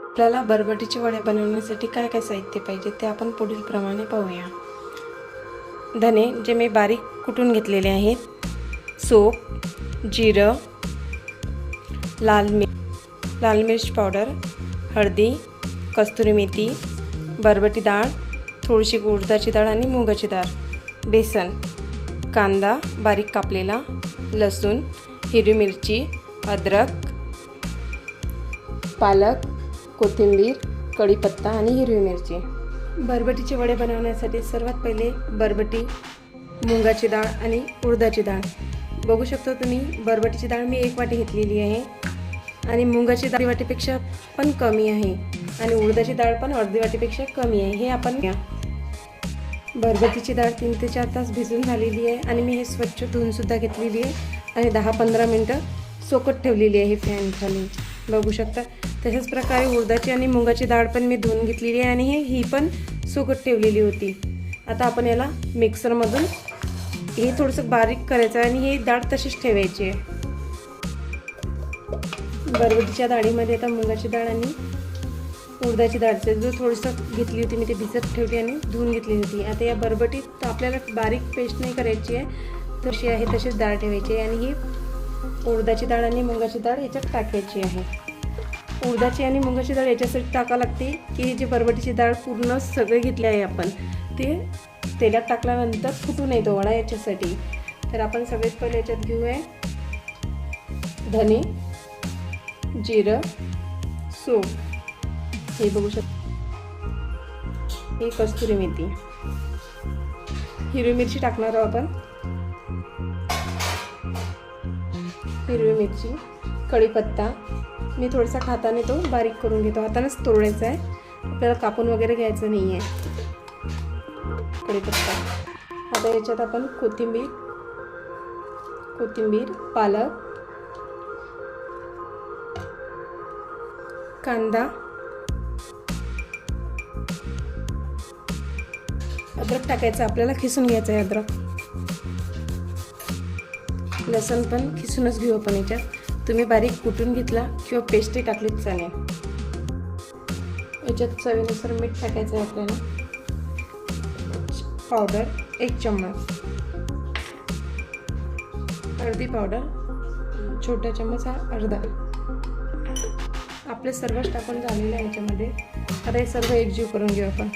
आपल्याला बरबटीचे वडे बनवण्यासाठी काय काय साहित्य पाहिजे ते आपण पुढील प्रमाणे पाहूया। धने जे मी बारीक कुटून घेतलेले आहेत, सोप, जिरं, लाल मिर्च पावडर, हळदी, कस्तुरी मेथी, बरबटी डाळ, थोडीशी उडदाची डाळ आणि मुगाची डाळ, बेसन, कांदा बारीक कापलेला, लसूण, हिरवी मिरची, अद्रक, पालक, कोथिंबीर, कढीपत्ता आणि हिरवी मिरची। बरबटीचे वडे बनवण्यासाठी सर्वात पहिले बरबटी, मुगाची डाळ आणि उडदाची डाळ बघू शकता तुम्ही। बरबटीची डाळ मी 1 वाटी घेतलेली आहे आणि मुगाची डाळ वाटीपेक्षा पण कमी आहे आणि उडदाची डाळ पण अर्धी वाटीपेक्षा कमी आहे। हे आपण बरबटीची डाळ 3 ते 4 तास भिजून झालेली आहे आणि मी हे स्वच्छ धुवून सुद्धा घेतलेली आहे आणि 10-15 मिनिटं सोकत ठेवलेली आहे फॅन खाली बघू शकता। तशाच प्रकारे उडदाची आणि मुगाची डाळ पण मी धुवून घेतलेली आहे आणि ही पण सोकत ठेवलेली होती। आता आपण याला मिक्सरमधून हे थोडंसं बारीक करायचं आणि ही डाळ तशीच ठेवायची आहे। बरबटीच्या डाळीमध्ये आता मुगाची डाळ आणि उडदाची डाळचे जो थोडंसं घेतली होती मी ते भिजत ठेवली आणि धुवून घेतली होती। आता या बरबटीत आपल्याला बारीक पेस्ट नाही करायची आहे, तशी आहे तशीच डाळ ठेवायची आहे आणि ही उडदाची डाळ आणि मुगाची डाळ याच्यात टाकायची आहे। उडदाची आणि मुगाची डाळ याच्यासाठी टाकावं लागते की जी बरबटीची डाळ पूर्ण सगळे घेतले आहे आपण ते तेलात टाकल्यानंतर फुटू नये तो वडा याच्यासाठी। तर आपण सगळ्यात पहिले याच्यात घेऊया धने, जिरं, सोप, हे बघू शकता, ही कस्तुरी मेथी, हिरवी मिरची टाकणार आहोत आपण, हिरवी मिरची, कढीपत्ता मी थोडासा हाताने तो बारीक करून घेतो, हातानेच तोडायचा आहे, आपल्याला कापून वगैरे घ्यायचं नाही आहे कढीपत्ता। आता याच्यात आपण कोथिंबीर, पालक, कांदा, अद्रक टाकायचं, आपल्याला खिसून घ्यायचं आहे अद्रक, लसूण पण खिसूनच घेऊ आपण याच्यात, तुम्ही बारीक कुटून घेतला किंवा पेस्टही टाकलीत चालेल। याच्यात चवीनुसार मीठ टाकायचं आहे आपल्याला, पावडर 1 चम्मच, हळदी पावडर छोटा चम्मच हा अर्धा। आपले सर्वच टाकून झालेलं आहे याच्यामध्ये। आता हे सर्व एकजीव करून घेऊ आपण।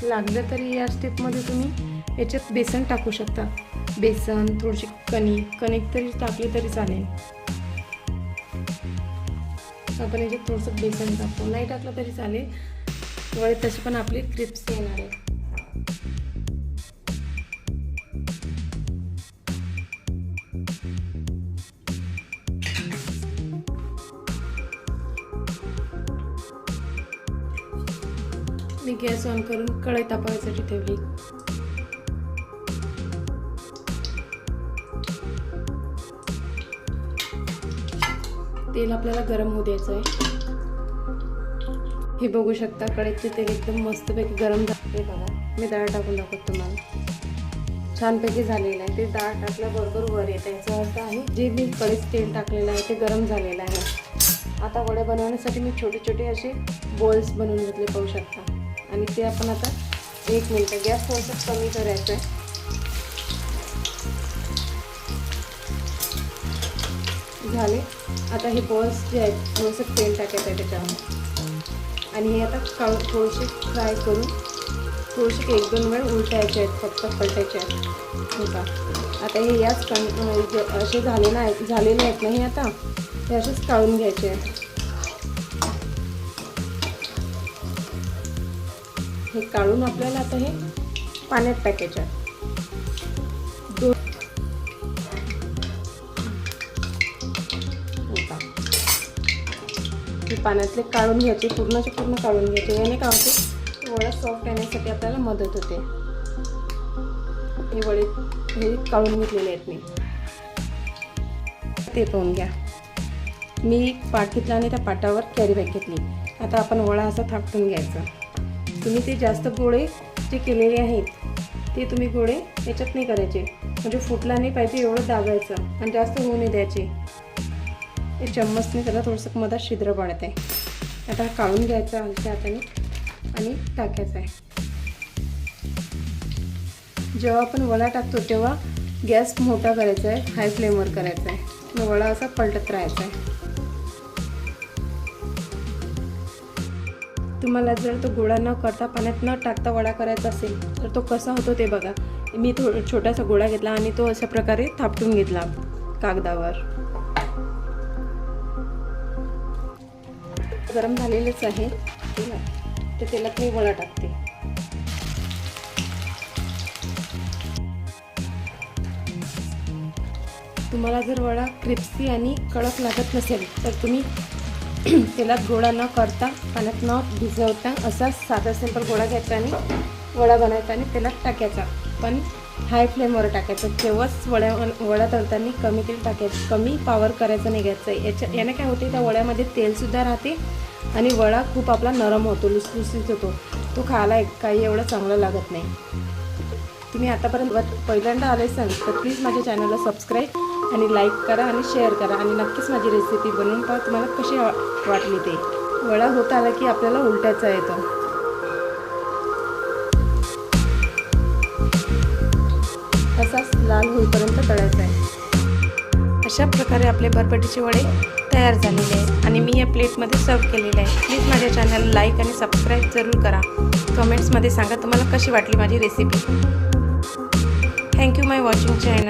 लागलं तरी या स्टेपमध्ये तुम्ही याच्यात बेसन टाकू शकता, बेसन, थोडीशी कणिक तरी टाकली तरी चालेल। आपण याच्यात थोडंसं बेसन टाकतो, नाही टाकलं तरी चालेल, वडे तसे पण आपले क्रिस्पी येणार आहे। मी गॅस ऑन करून कढई तापवायसाठी ठेवली। तेल आपल्याला गरम होऊ द्यायचं आहे। हे बघू शकता कढईचे तेल एकदम मस्तपैकी गरम झाले बघा। मी डाळ टाकून दाखवतो तुम्हाला, छानपैकी झालेलं आहे। ते डाळ टाकल्याबरोबर वर येतं, याचा अर्थ आहे जे मी कढईत तेल टाकलेलं आहे ते गरम झालेलं आहे। आता वडे बनवण्यासाठी मी छोटे छोटे असे बॉल्स बनवून घेतले पाहू शकता आणि ते आपण आता 1 मिनिट गॅस थोडंसं कमी करायचं आहे। झाले। आता हे बॉल्स जे आहेत थोडंसं तेल टाकायचं आहे त्याच्यावर आणि हे आता थोडेसे फ्राय करून थोडेसे 1-2 वेळ उलटायचे आहेत, फक्त पलटायचे आहेत बघा। आता हे याच असे झालेले आहेत ना, हे आता हे असेच काढून घ्यायचे आहेत। हे काढून आपल्याला आता हे पाण्यात टाकायचे आहे। हे पाण्यातले काढून घ्यायचे, पूर्णचे पूर्ण काढून घ्यायचे, याने काय होते वडा सॉफ्ट येण्यासाठी आपल्याला मदत होते। हे वडे हे काढून घेतलेले आहेत मी, ते पाहून घ्या। मी पाट घेतला आणि त्या पाटावर कॅरी बॅग घेतली। आता आपण वडा असा थापटून घ्यायचा। तुम्ही ते जास्त गोळे जे केलेले आहेत ते तुम्ही गोळे याच्यात नाही करायचे, म्हणजे फुटला नाही पाहिजे एवढं दाबायचं आणि जास्त होऊ नाही द्यायचे। हे चम्मचने त्याला थोडंसं मधात छिद्र पडत आहे. आता काढून घ्यायचा हलक्या हाताने आणि टाकायचा आहे. जेव्हा आपण वडा टाकतो तेव्हा गॅस मोठा करायचा आहे, हाय फ्लेमवर करायचा आहे. मग वडा असा पलटत राहायचा आहे. तुम्हाला जर तो गोळा न करता पाण्यात न टाकता वडा करायचा असेल तर तो कसा होतो ते बघा. मी छोटासा गोळा घेतला आणि तो अशा प्रकारे थापटून घेतला कागदावर. गरम झालेलेच आहे ते तेलात मी वडा टाकते. तुम्हाला जर वडा क्रिस्पी आणि कडक लागत नसेल तर तुम्ही तेलात गोळा न करता पाण्यात न भिजवता असा साधा सिंपल गोळा घ्यायचा आणि वडा बनायचा आणि तेलात टाकायचा. पण हाय फ्लेमवर टाकायचं. तेव्हाच वडा तळताना कमी तेल टाकायचं, कमी पावर करायचं नाही घ्यायचं. याने काय होते, त्या वड्यामध्ये तेलसुद्धा राहते आणि वडा खूप आपला नरम होतो, लुसलुसीत होतो. तो खायला काही एवढं चांगलं लागत नाही. तुम्ही आतापर्यंत पहिल्यांदा आले असाल तर प्लीज माझ्या चॅनलला सबस्क्राईब आणि लाईक करा आणि शेअर करा आणि नक्कीच माझी रेसिपी बनवून पहा तुम्हाला कशी वाटली ते. वडा होत आला की आपल्याला उलटायचा येतो. असाच लाल होईपर्यंत तळायचा आहे. अशा प्रकारे आपले बरबटीचे वडे तयार झालेले आहेत आणि मी या प्लेटमध्ये सर्व केलेले आहे. प्लीज माझ्या चॅनलला लाईक आणि सबस्क्राईब जरूर करा. कमेंट्समध्ये सांगा तुम्हाला कशी वाटली माझी रेसिपी. थँक्यू माय वॉचिंग चॅनल.